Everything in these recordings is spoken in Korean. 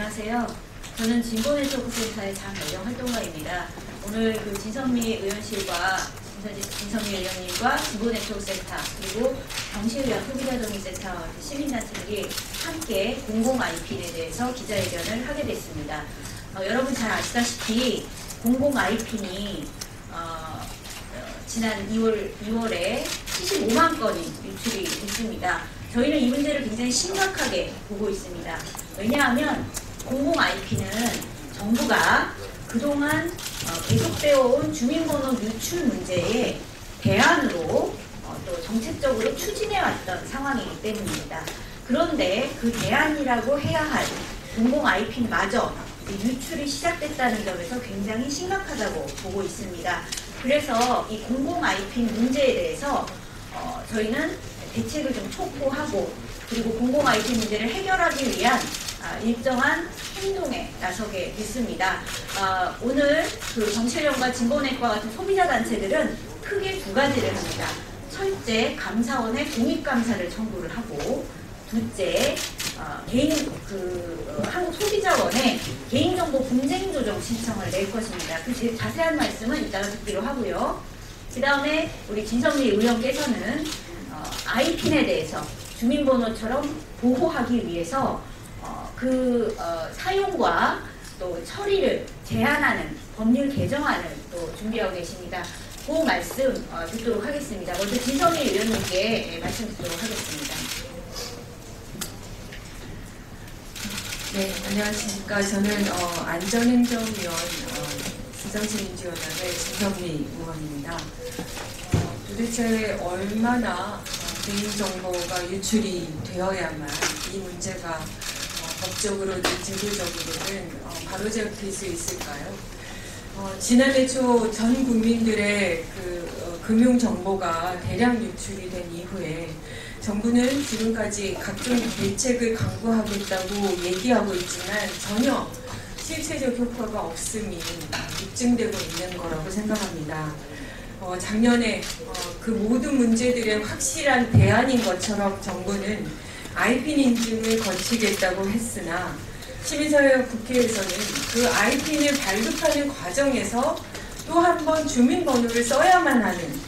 안녕하세요. 저는 진보네트워크센터의 장여정 활동가입니다. 오늘 진선미 의원실과 진선미 의원님과 진보네트워크센터 그리고 정시의원 소비자정의센터 시민단체들이 함께 공공 IPN에 대해서 기자회견을 하게 됐습니다. 여러분 잘 아시다시피 공공 IPN이 지난 2월에 75만 건이 유출이 있습니다. 저희는 이 문제를 굉장히 심각하게 보고 있습니다. 왜냐하면 공공 IP는 정부가 그동안 계속되어 온 주민번호 유출 문제에 대안으로 또 정책적으로 추진해왔던 상황이기 때문입니다. 그런데 그 대안이라고 해야 할 공공 IP마저 유출이 시작됐다는 점에서 굉장히 심각하다고 보고 있습니다. 그래서 이 공공 IP 문제에 대해서 저희는 대책을 좀 촉구하고 그리고 공공 IP 문제를 해결하기 위한 일정한 행동에 나서게 됐습니다. 오늘 정실련과 진보넷과 같은 소비자 단체들은 크게 두 가지를 합니다. 첫째, 감사원에 공익감사를 청구를 하고, 둘째, 한국소비자원에 개인정보 분쟁조정 신청을 낼 것입니다. 그 자세한 말씀은 이따가 듣기로 하고요. 그 다음에 우리 진선미 의원께서는 IPN에 대해서 주민번호처럼 보호하기 위해서 사용과 또 처리를 제한하는 법률 개정안을 또 준비하고 계십니다. 그 말씀 듣도록 하겠습니다. 먼저 진선미 의원님께 말씀 듣도록 하겠습니다. 네, 안녕하십니까. 저는 안전행정위원 지정시민지원단의 진선미 의원입니다. 도대체 얼마나 개인정보가 유출이 되어야만 이 문제가 법적으로든 제도적으로든 바로잡힐 수 있을까요? 지난해 초 전 국민들의 금융정보가 대량 유출이 된 이후에 정부는 지금까지 각종 대책을 강구하겠다고 얘기하고 있지만 전혀 실체적 효과가 없음이 입증되고 있는 거라고 생각합니다. 작년에 그 모든 문제들의 확실한 대안인 것처럼 정부는 IPN 인증을 거치겠다고 했으나 시민사회와 국회에서는 그 IPN을 발급하는 과정에서 또 한 번 주민번호를 써야만 하는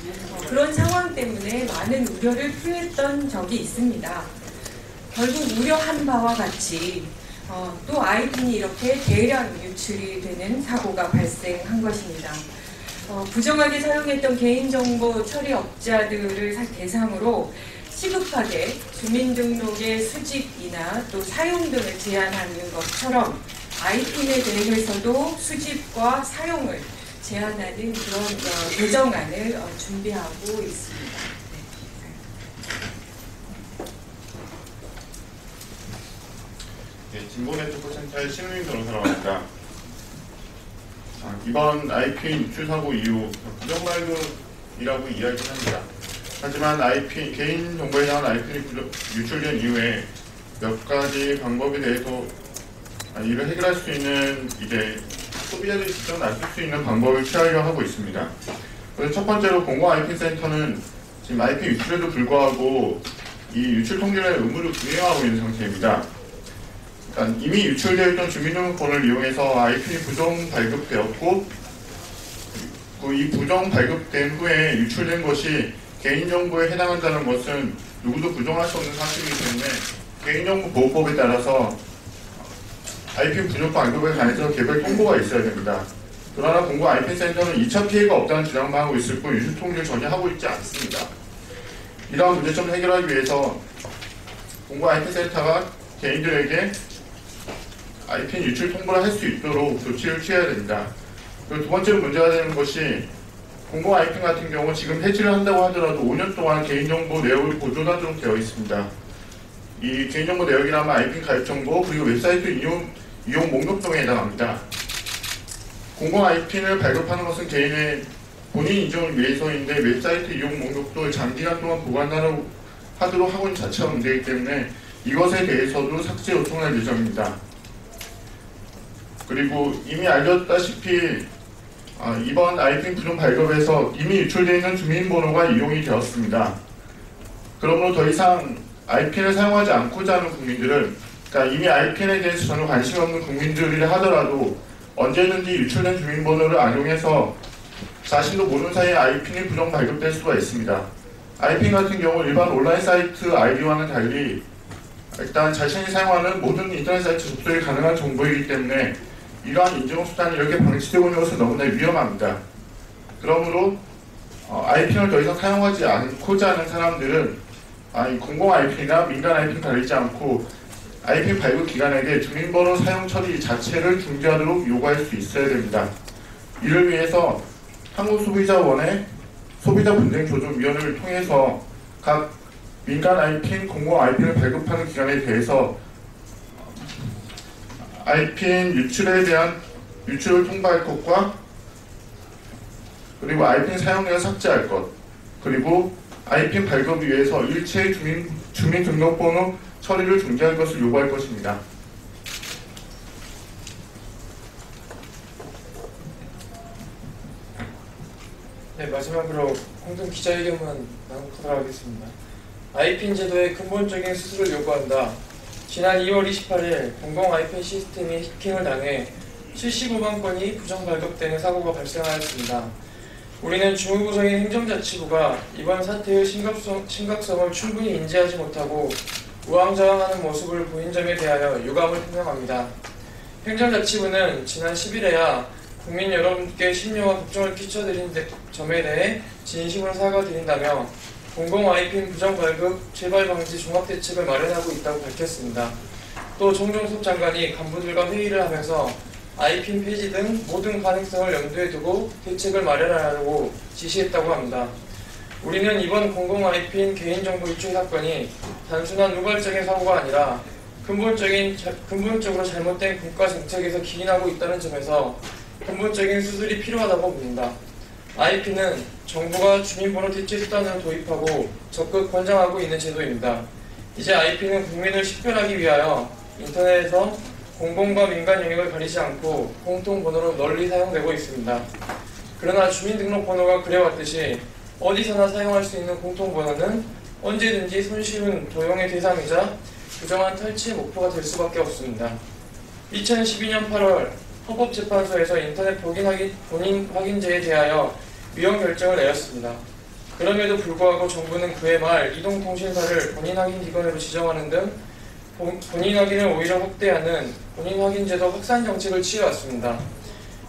그런 상황 때문에 많은 우려를 표했던 적이 있습니다. 결국 우려한 바와 같이 또 IPN이 이렇게 대량 유출이 되는 사고가 발생한 것입니다. 부정하게 사용했던 개인정보 처리업자들을 대상으로 시급하게 주민등록의 수집이나 또 사용 등을 제한하는 것처럼 IPN에 대해서도 수집과 사용을 제한하는 그런 개정안을 준비하고 있습니다. 네, 진보네트워크센터의 신우인 변호사라고 합니다. 이번 IPN 유출 사고 이후 부정발급이라고 이야기합니다. 하지만 개인정보에 대한 IPN이 유출된 이후에 몇 가지 방법에 대해서 이를 해결할 수 있는 소비자들이 직접 나설 수 있는 방법을 취하려 하고 있습니다. 그래서 첫 번째로 공공 IPN 센터는 지금 IPN 유출에도 불구하고 이 유출 통계를 의무로 운영하고 있는 상태입니다. 그러니까 이미 유출되어 있던 주민등록번호를 이용해서 IPN이 부정 발급되었고 이 부정 발급된 후에 유출된 것이 개인정보에 해당한다는 것은 누구도 부정할 수 없는 사실이기 때문에 개인정보보호법에 따라서 IPN 부정 발급에 관해서 개별 통보가 있어야 됩니다. 그러나 공공 IPN 센터는 2차 피해가 없다는 주장만 하고 있을 뿐 유출 통지를 전혀 하고 있지 않습니다. 이러한 문제점을 해결하기 위해서 공공 IPN 센터가 개인들에게 IPN 유출 통보를 할 수 있도록 조치를 취해야 됩니다. 그리고 두 번째로 문제가 되는 것이 공공 IPN 같은 경우 지금 해지를 한다고 하더라도 5년 동안 개인정보 내역을 보존하도록 되어 있습니다. 이 개인정보 내역이라면 IPN 가입정보 그리고 웹사이트 이용 목록 등에 해당합니다. 공공 IPN을 발급하는 것은 개인의 본인 인정을 위해서인데 웹사이트 이용 목록도 장기간 동안 보관하도록 하고 있는 자체가 문제이기 때문에 이것에 대해서도 삭제 요청할 예정입니다. 그리고 이미 알려졌다시피 이번 IPN 부정 발급에서 이미 유출되어 있는 주민번호가 이용이 되었습니다. 그러므로 더 이상 IPN을 사용하지 않고자 하는 국민들은 그러니까 이미 IPN에 대해서 전혀 관심 없는 국민들이라 하더라도 언제든지 유출된 주민번호를 악용해서 자신도 모르는 사이에 IPN이 부정 발급될 수가 있습니다. IPN 같은 경우 일반 온라인 사이트 아이디와는 달리 일단 자신이 사용하는 모든 인터넷 사이트 접속이 가능한 정보이기 때문에 이러한 인증 수단이 이렇게 방치되고 있는 것은 너무나 위험합니다. 그러므로 IPN을 더 이상 사용하지 않고자 하는 사람들은 공공 IP나 민간 IP는 가리지 않고 IPN 발급 기관에게 주민번호 사용 처리 자체를 중지하도록 요구할 수 있어야 됩니다. 이를 위해서 한국소비자원의 소비자분쟁조정위원회를 통해서 각 민간 IPN, 공공 IPN을 발급하는 기관에 대해서 IPN 유출에 대한 유출을 통보할 것과 그리고 IPN 사용량을 삭제할 것, 그리고 IPN 발급을 위해서 일체의 주민등록번호 처리를 중지할 것을 요구할 것입니다. 네, 마지막으로 공동 기자회견만 나누도록 하겠습니다. IPN 제도의 근본적인 수술을 요구한다. 지난 2월 28일 공공 IPN 시스템이 해킹을 당해 75만 건이 부정 발급되는 사고가 발생하였습니다. 우리는 중부구성인 행정자치부가 이번 사태의 심각성을 충분히 인지하지 못하고 우왕좌왕하는 모습을 보인 점에 대하여 유감을 표명합니다. 행정자치부는 지난 10일에야 국민 여러분께 심려와 걱정을 끼쳐드린 점에 대해 진심으로 사과드린다며 공공 IPN 부정 발급 재발 방지 종합대책을 마련하고 있다고 밝혔습니다. 또 정종섭 장관이 간부들과 회의를 하면서 IPN 폐지 등 모든 가능성을 염두에 두고 대책을 마련하라고 지시했다고 합니다. 우리는 이번 공공 IPN 개인정보 유출 사건이 단순한 우발적인 사고가 아니라 근본적으로 잘못된 국가 정책에서 기인하고 있다는 점에서 근본적인 수술이 필요하다고 봅니다. IP는 정부가 주민번호 대체 수단을 도입하고 적극 권장하고 있는 제도입니다. 이제 IP는 국민을 식별하기 위하여 인터넷에서 공공과 민간 영역을 가리지 않고 공통번호로 널리 사용되고 있습니다. 그러나 주민등록번호가 그래왔듯이 어디서나 사용할 수 있는 공통번호는 언제든지 손쉬운 도용의 대상이자 부정한 탈취의 목표가 될 수밖에 없습니다. 2012년 8월 헌법재판소에서 인터넷 본인 확인제에 대하여 위헌 결정을 내렸습니다. 그럼에도 불구하고 정부는 그해 말 이동통신사를 본인 확인 기관으로 지정하는 등 본인 확인을 오히려 확대하는 본인 확인제도 확산 정책을 취해왔습니다.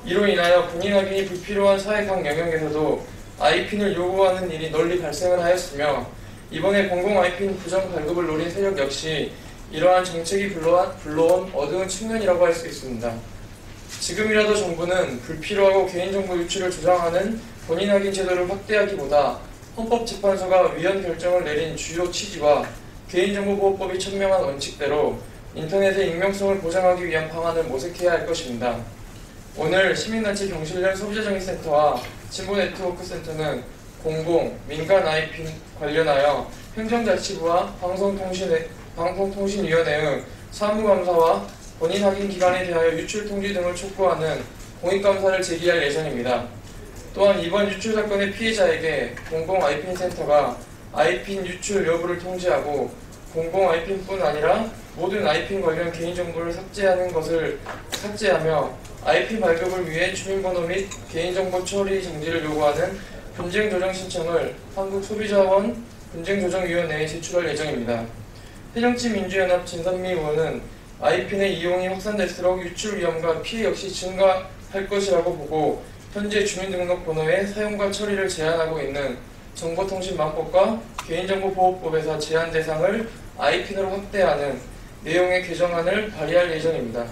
이로 인하여 본인 확인이 불필요한 사회 각 영역에서도 IPN을 요구하는 일이 널리 발생을 하였으며 이번에 공공 IPN 부정 발급을 노린 세력 역시 이러한 정책이 불러온 어두운 측면이라고 할 수 있습니다. 지금이라도 정부는 불필요하고 개인정보 유출을 조장하는 본인 확인 제도를 확대하기보다 헌법재판소가 위헌 결정을 내린 주요 취지와 개인정보보호법이 천명한 원칙대로 인터넷의 익명성을 보장하기 위한 방안을 모색해야 할 것입니다. 오늘 시민단체 경실련 소비자정의센터와 진보네트워크센터는 공공, 민간 IPN 관련하여 행정자치부와 방송통신위원회의 사무감사와 본인 확인 기관에 대하여 유출 통지 등을 촉구하는 공익감사를 제기할 예정입니다. 또한 이번 유출 사건의 피해자에게 공공 IPN 센터가 IPN 유출 여부를 통지하고 공공 IPN뿐 아니라 모든 IPN 관련 개인정보를 삭제하며 IPN 발급을 위해 주민번호 및 개인정보 처리 정지를 요구하는 분쟁조정 신청을 한국소비자원 분쟁조정위원회에 제출할 예정입니다. 새정치민주연합 진선미 의원은 IPN의 이용이 확산될수록 유출 위험과 피해 역시 증가할 것이라고 보고 현재 주민등록번호의 사용과 처리를 제한하고 있는 정보통신망법과 개인정보보호법에서 제한 대상을 IPN으로 확대하는 내용의 개정안을 발의할 예정입니다.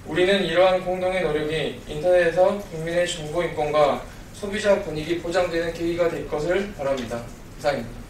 우리는 이러한 공동의 노력이 인터넷에서 국민의 정보인권과 소비자 권익이 보장되는 계기가 될 것을 바랍니다. 이상입니다.